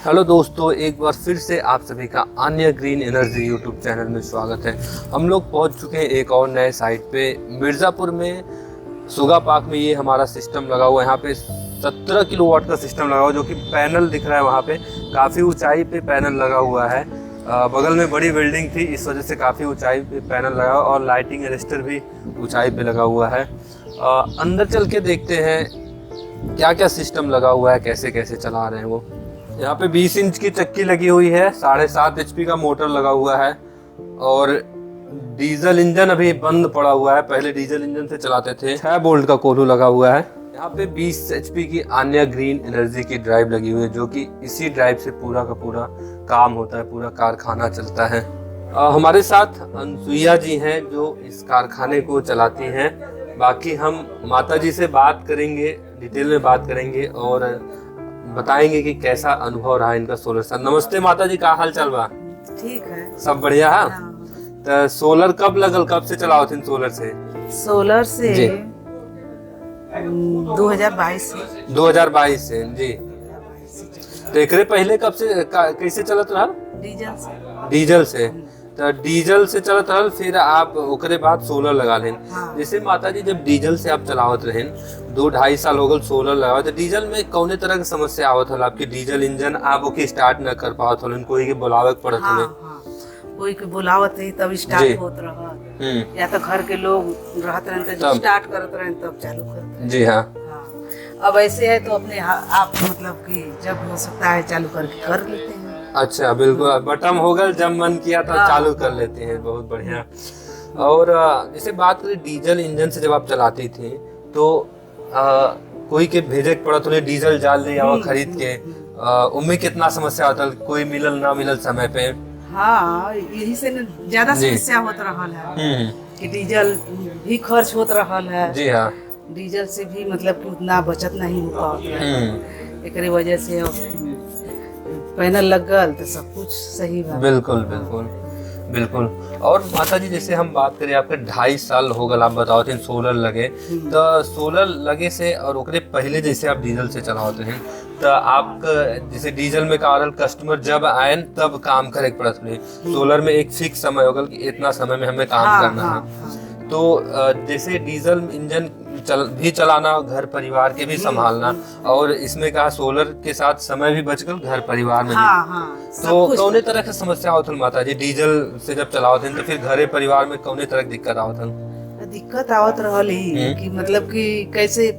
Hello दोस्तों, एक बार फिर से आप सभी का Aanya green energy YouTube channel में स्वागत है। हम लोग पहुंच चुके हैं एक और नए साइट पे मिर्ज़ापुर में सुगा पार्क में। ये हमारा सिस्टम लगा हुआ है, यहाँ पे 17 किलोवाट का सिस्टम लगा हुआ है, जो कि पैनल दिख रहा है वहाँ पे काफ़ी ऊंचाई पे पैनल लगा हुआ है। बगल में बड़ी बिल्डिंग थी, इस वजह से काफ़ी ऊंचाई पे पैनल लगा हुआ है और लाइटिंग अरेस्टर भी ऊंचाई पे लगा हुआ है। अंदर चल के देखते हैं क्या क्या सिस्टम लगा हुआ है, कैसे कैसे चला रहे हैं वो। यहाँ पे 20 इंच की चक्की लगी हुई है, 7.5 HP का मोटर लगा हुआ है और डीजल इंजन अभी बंद पड़ा हुआ है। पहले डीजल इंजन से चलाते थे। 6 बोल्ट का कोल्हू लगा हुआ है। यहाँ पे 20 HP की आन्या ग्रीन एनर्जी की ड्राइव लगी हुई है, जो कि इसी ड्राइव से पूरा का पूरा काम होता है, पूरा कारखाना चलता है। हमारे साथ अनसुईया जी हैं जो इस कारखाने को चलाती हैं। बाकी हम माता जी से बात करेंगे, डिटेल में बात करेंगे और बताएंगे कि कैसा अनुभव रहा इनका सोलर से। नमस्ते माता जी, का हाल चाल बा? ठीक है, सब बढ़िया है। तो सोलर कब लगल, कब से चलाओ थे सोलर से? सोलर से 2022 से जी। तो एकरे पहले कब से कैसे चलत रहा? डीजल से। तो डीजल से चलत रहल, फिर आप ओकरे बाद सोलर लगा लें। हाँ। जैसे माता जी जब डीजल से आप चलावत रहे 2-2.5 साल हो गए सोलर लगा, तो डीजल में कौने तरह की समस्या आवत हल? आपकी डीजल इंजन आप ओके स्टार्ट न कर पावत हल, कोई के बुलावे पड़त हल? हाँ, कोई के बुलावत है तब स्टार्ट होत रहा, या तो घर के लोग रहते रहे तो स्टार्ट करत रहे तब चालू करते। जी हाँ। अब ऐसे है तो अपने आप मतलब कि जब हो सकता है चालू करके कर लेते हैं। अच्छा, बिल्कुल, बटन हो गया, जब मन किया तो चालू कर लेते हैं। बहुत बढ़िया। और जैसे बात करें डीजल इंजन से जब आप चलाती थी तो कोई के भेजे पड़ा तो डीजल जाल ले आओ खरीद के, उनमें कितना समस्या होता है, कोई मिलल ना मिलल समय पे? हाँ, यही से ज्यादा समस्या होत रहा है कि डीजल भी खर्च होत रहा है। जी हाँ। डीजल से भी मतलब कि उतना बचत नहीं हो पाता, एक वजह से पैनल लग गल तो सब कुछ सही बात। बिल्कुल बिल्कुल बिल्कुल। और माता जी जैसे हम बात करें, आपके 2.5 साल हो गए, आप बताओ थे सोलर लगे, तो सोलर लगे से और ओकरे पहले जैसे आप डीजल से चलाते हैं तो आप जैसे डीजल में का कस्टमर जब आए तब काम करे पड़त रहे, सोलर में एक फिक्स समय होगा कि इतना समय में हमें काम करना है। तो जैसे डीजल इंजन भी चलाना, घर परिवार के भी संभालना, और इसमें कहा सोलर के साथ समय भी बचकर घर परिवार में भी। तो कौने तरह की समस्या होती माता जी डीजल से जब चलावत हैं, तो फिर घरे परिवार में कौने तरह की दिक्कत आवत? दिक्कत आवत रहली कि मतलब कि कैसे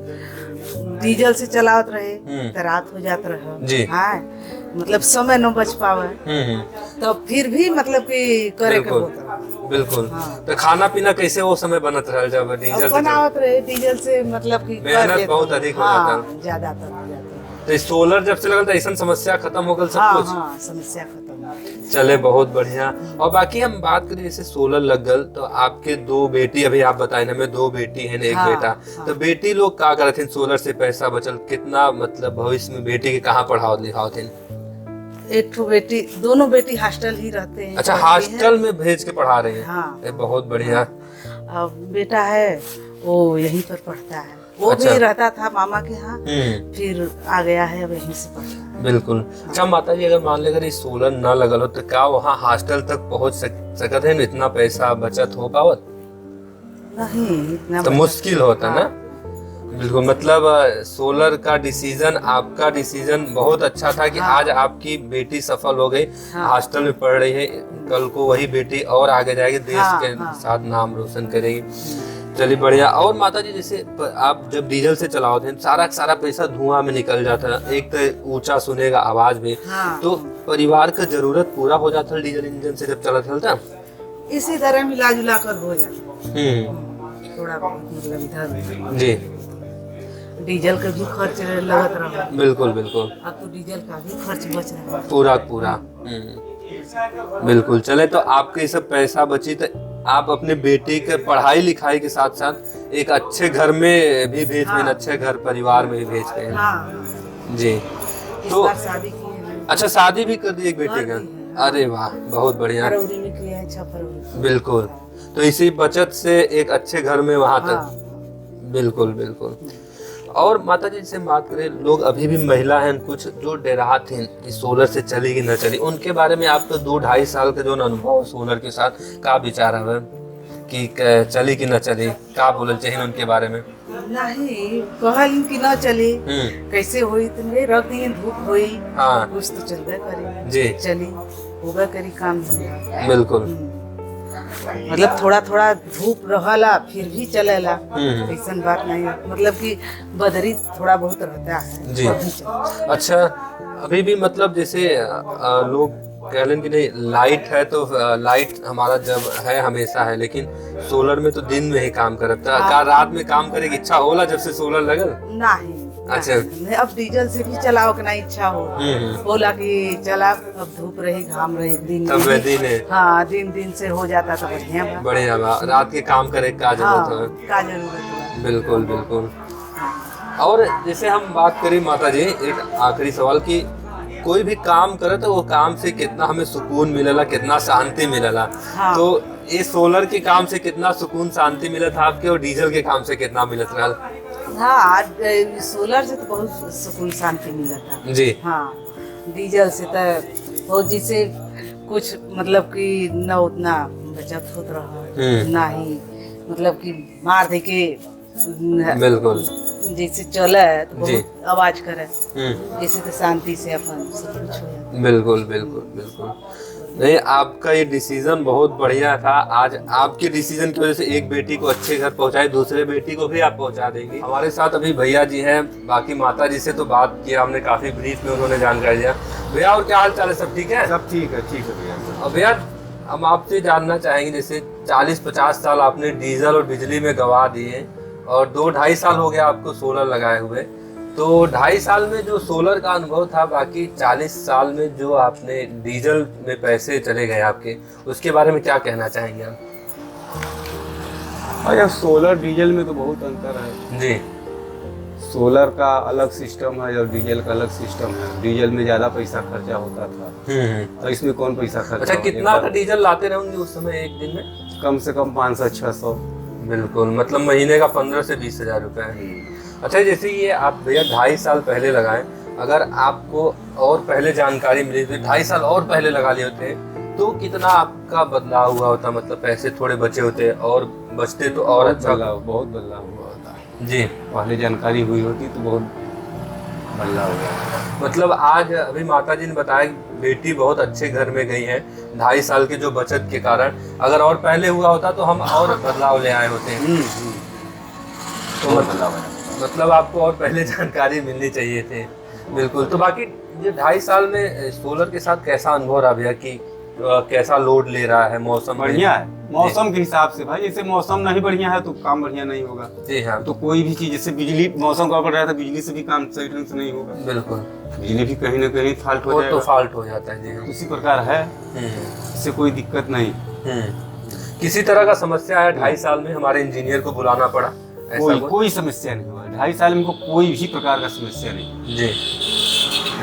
डीजल से चलावत रहे तो रात हो जात रहा, हाँ, मतलब समय न बच पावे, तो फिर भी मतलब कि करे के होता। बिल्कुल। तो खाना पीना कैसे वो समय बनत रहा जब डीजल से बनावत रहे? डीजल से मतलब कि मेहनत बहुत अधिक हो जाता, ज्यादातर। तो सोलर जब से लगल तो ऐसा समस्या खत्म हो गल सब कुछ? हाँ, समस्या खत्म। चले, बहुत बढ़िया। और बाकी हम बात करें जैसे सोलर लग गल तो आपके 2 बेटी, अभी आप बताए हमें 2 बेटी है, एक बेटा, तो बेटी लोग क्या करते हैं? सोलर से पैसा बचल कितना, मतलब भविष्य में बेटी के कहाँ पढ़ाओ लिखाओ थे? एक तो बेटी, दोनों बेटी हॉस्टल ही रहते हैं। अच्छा, हॉस्टल में भेज के पढ़ा रहे हैं? हाँ। बहुत बढ़िया। अब बेटा है वो यहीं पर पढ़ता है, वो भी रहता था मामा के यहाँ, फिर आ गया है, अब यहीं से पढ़ता है। बिल्कुल। अच्छा माता जी, अगर मान ले अगर सोलर ना लगल हो तो क्या वहाँ हॉस्टल तक पहुँच सकते हैं? इतना पैसा बचत हो पावत? नहीं, इतना तो मुश्किल होता ना। बिल्कुल, मतलब सोलर का डिसीजन, आपका डिसीजन बहुत अच्छा था कि आज आपकी बेटी सफल हो गई, हॉस्टल में पढ़ रही है, कल को वही बेटी और आगे जाएगी, देश के साथ नाम रोशन करेगी। चलिए बढ़िया। और माता जी जैसे आप जब डीजल से चलाओ थे सारा पैसा धुआं में निकल जाता है, एक तो ऊंचा सुनेगा आवाज भी, तो परिवार का जरूरत पूरा हो जाता है डीजल इंजन से जब चलता था? इसी तरह मिला जुला कर हो जाता, थोड़ा मतलब इधर जी डीजल का भी खर्च लगत रहा। बिल्कुल बिल्कुल। अब तो डीजल का भी खर्च बच रहा है पूरा। बिल्कुल। चले, तो आपके सब पैसा बची तो आप अपने बेटी के पढ़ाई लिखाई के साथ साथ एक अच्छे घर में भी भेज रहे हैं, अच्छे घर परिवार में भी भेज रहे हैं। जी। तो शादी की, अच्छा, शादी भी कर दी एक बेटे का? अरे वाह, बहुत बढ़िया। फरवरी में किया है, 6 फरवरी। बिल्कुल। तो इसी बचत से एक अच्छे घर में वहां तक। बिल्कुल बिल्कुल। और माता जी से बात करें, लोग अभी भी महिला हैं कुछ जो डेरात हैं कि सोलर से चली कि न चली, उनके बारे में आपका 2-2.5 साल का जो अनुभव सोलर के साथ का विचार है कि चली कि न चली, का बोलना चाहिए उनके बारे में? नहीं कहल कि न चली, कैसे हुई तुमने रख दी धूप हुई, हाँ कुछ तो चलबे करी जी, चली होगा करी काम। बिल्कुल, मतलब थोड़ा थोड़ा धूप रहला फिर भी चलेला, ऐसा बात नहीं है। मतलब कि बदरी थोड़ा बहुत रहता है जी। अच्छा, अभी भी मतलब जैसे लोग कह लें कि नहीं लाइट है तो लाइट हमारा जब है हमेशा है, लेकिन सोलर में तो दिन में ही काम करता है, का रात में काम करे की इच्छा होला जब से सोलर लगल? नहीं। अच्छा, अब डीजल से भी चलाओ कि नहीं इच्छा हो, बोला कि चला अब धूप रही घाम रही दिन तब दिन है, हाँ दिन से हो जाता तो बढ़िया बा। बढ़िया बा, रात के काम करे का जरूरत है, का जरूरत है। बिल्कुल बिल्कुल। और जैसे हम बात करें माता जी, एक आखिरी सवाल की कोई भी काम करे तो वो काम से कितना हमें सुकून मिलेला, कितना शांति मिलेला, हाँ। तो ये सोलर के काम से कितना सुकून शांति मिला था आपके, और डीजल के काम से कितना मिलत रहा? हाँ सोलर से तो बहुत सुकून शांति मिला था जी। हाँ डीजल से तो बहुत जिसे कुछ मतलब कि न उतना बचत होत रहा, ना ही मतलब कि मार दे के बिल्कुल जैसे चले तो बहुत आवाज करे, जैसे तो शांति से अपन सब कुछ हो जाता। बिल्कुल बिल्कुल बिल्कुल। नहीं, आपका ये डिसीजन बहुत बढ़िया था। आज आपके डिसीजन की वजह से एक बेटी को अच्छे घर पहुंचाए, दूसरे बेटी को भी आप पहुंचा देंगे। हमारे साथ अभी भैया जी हैं, बाकी माता जी से तो बात किया हमने, काफी ब्रीफ में उन्होंने जानकारी दिया। भैया और क्या हाल चाल है, सब ठीक है? सब ठीक है भैया। अब भैया हम आपसे जानना चाहेंगे, जैसे 40-50 साल आपने डीजल और बिजली में गवा दिए और 2-2.5 साल हो गया आपको सोलर लगाए हुए, तो 2.5 साल में जो सोलर का अनुभव था, बाकी 40 साल में जो आपने डीजल में पैसे चले गए आपके, उसके बारे में क्या कहना चाहेंगे आप? यार सोलर डीजल में तो बहुत अंतर है जी। सोलर का अलग सिस्टम है और डीजल का अलग सिस्टम है। डीजल में ज्यादा पैसा खर्चा होता था और इसमें कौन पैसा खर्चा? अच्छा, कितना का डीजल लाते रहेंगे उस समय एक दिन में? कम से कम 500-600। बिल्कुल, मतलब महीने का 15 से 20 हजार रुपए। अच्छा, जैसे ये आप भैया 2.5 साल पहले लगाए, अगर आपको और पहले जानकारी मिली थी, 2.5 साल और पहले लगा लिए होते, तो कितना आपका बदलाव हुआ होता? मतलब पैसे थोड़े बचे होते और बचते तो और अच्छा। बहुत बदलाव हुआ होता जी। पहले जानकारी हुई होती तो बहुत बदलाव हुआ। मतलब आज अभी माता जी ने बताया बेटी बहुत अच्छे घर में गई है 2.5 साल के जो बचत के कारण, अगर और पहले हुआ होता तो हम और बदलाव ले आए होते हैं। तो मतलब आपको और पहले जानकारी मिलनी चाहिए थे। बिल्कुल। तो बाकी ये 2.5 साल में सोलर के साथ कैसा अनुभव रहा भैया, कि कैसा लोड ले रहा है? मौसम बढ़िया है, मौसम के हिसाब से भाई। जैसे मौसम नहीं बढ़िया है तो काम बढ़िया नहीं होगा। जी हाँ। तो कोई भी चीज, जैसे बिजली, मौसम गड़बड़ रहा था, बिजली से भी काम सही ढंग से नहीं होगा। बिल्कुल, बिजली भी कहीं ना कहीं फॉल्ट हो जाएगा। तो फॉल्ट हो जाता है। जी हाँ। उसी प्रकार है, इससे कोई दिक्कत नहीं। किसी तरह का समस्या है 2.5 साल में हमारे इंजीनियर को बुलाना पड़ा? कोई समस्या नहीं हुआ 2.5 साल में, कोई भी प्रकार का समस्या नहीं। जी,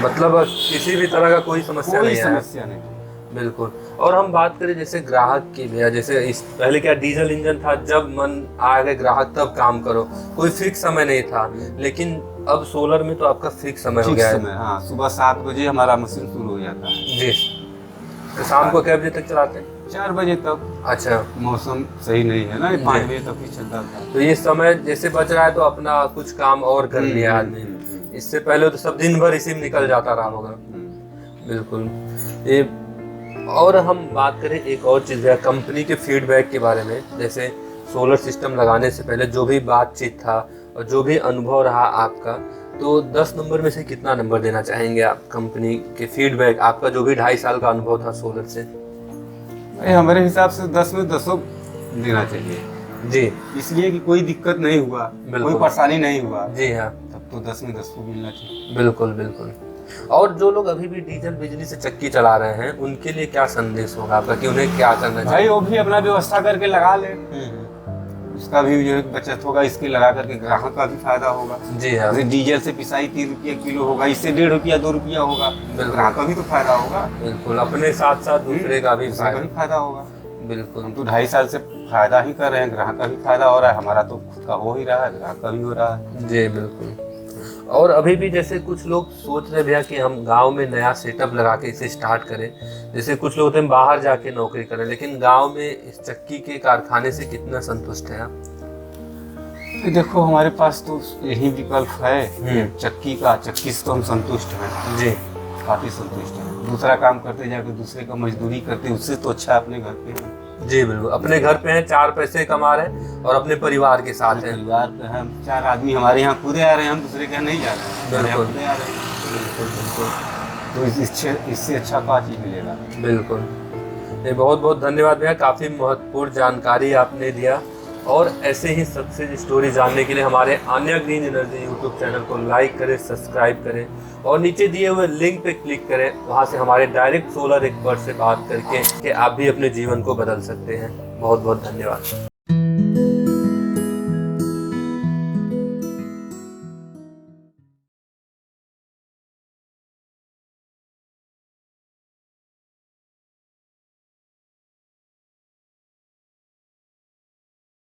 मतलब किसी भी तरह का कोई समस्या नहीं। बिल्कुल। और हम बात करें जैसे ग्राहक की भैया, जैसे इस पहले क्या डीजल इंजन था, जब मन आ गए ग्राहक तब काम करो, कोई फिक्स समय नहीं था, लेकिन अब सोलर में तो आपका फिक्स समय हो गया है। हाँ, सुबह 7 बजे हमारा मशीन शुरू हो जाता है। जी। तो शाम को कितने बजे तक चलाते हैं? 4 बजे तक। अच्छा, मौसम सही नहीं है ना, 5 बजे तक ही चलता था। तो ये समय जैसे बच रहा है तो अपना कुछ काम और कर लिया आदमी। इससे पहले तो सब दिन भर इसी में निकल जाता रहा होगा। बिल्कुल। ये और हम बात करें एक और चीज़ है, कंपनी के फीडबैक के बारे में। जैसे सोलर सिस्टम लगाने से पहले जो भी बातचीत था और जो भी अनुभव रहा आपका, तो 10 नंबर में से कितना नंबर देना चाहेंगे आप कंपनी के फीडबैक, आपका जो भी 2.5 साल का अनुभव था सोलर से? हमारे हिसाब से 10 में 10 देना चाहिए। जी। इसलिए कि कोई दिक्कत नहीं हुआ, कोई परेशानी नहीं हुआ। जी हाँ। तब तो 10 में 10 को मिलना चाहिए। बिल्कुल बिल्कुल। और जो लोग अभी भी डीजल बिजली से चक्की चला रहे हैं, उनके लिए क्या संदेश होगा आपका, कि उन्हें क्या करना चाहिए? भाई वो भी अपना व्यवस्था करके लगा ले, उसका भी जो बचत होगा, इसके लगा करके ग्राहक का भी फायदा होगा। जी हाँ। डीजल से पिसाई 3 रुपये किलो होगा, इससे 1.5 रुपया 2 रुपया होगा, ग्राहक का भी तो फायदा होगा। बिल्कुल, अपने साथ साथ दूसरे का भी फायदा होगा। बिल्कुल। हम तो 2.5 साल से फायदा ही कर रहे हैं, ग्राहक का भी फायदा हो रहा है, हमारा तो खुद का हो ही रहा है, ग्राहक का भी हो रहा है। जी बिल्कुल। और अभी भी जैसे कुछ लोग सोच रहे भैया कि हम गांव में नया सेटअप लगा के इसे स्टार्ट करें, जैसे कुछ लोग होते हैं बाहर जाके नौकरी करें, लेकिन गांव में इस चक्की के कारखाने से कितना संतुष्ट हैं आप? देखो हमारे पास तो यही विकल्प है चक्की से तो हम संतुष्ट हैं जी, काफी संतुष्ट हैं। दूसरा काम करते जाके दूसरे का मजदूरी करते उससे तो अच्छा अपने घर पे है। जी बिल्कुल, अपने घर पे हैं, 4 पैसे कमा रहे हैं और अपने परिवार के साथ हैं। परिवार पे हम 4 आदमी हमारे यहाँ खुदे आ रहे हैं, हम दूसरे के यहाँ नहीं जा रहे हैं, हमारे यहाँ बिल्कुल। खुदे आ रहे हैं। बिल्कुल बिल्कुल तो इससे अच्छा क्या चीज मिलेगा। बिल्कुल। ये बहुत बहुत धन्यवाद भैया, काफ़ी महत्वपूर्ण जानकारी आपने दिया। और ऐसे ही सक्सेस स्टोरी जानने के लिए हमारे Aanya green energy YouTube channel को लाइक करें, सब्सक्राइब करें और नीचे दिए हुए लिंक पे क्लिक करें। वहाँ से हमारे डायरेक्ट सोलर एक्सपर्ट से बात करके कि आप भी अपने जीवन को बदल सकते हैं। बहुत बहुत धन्यवाद।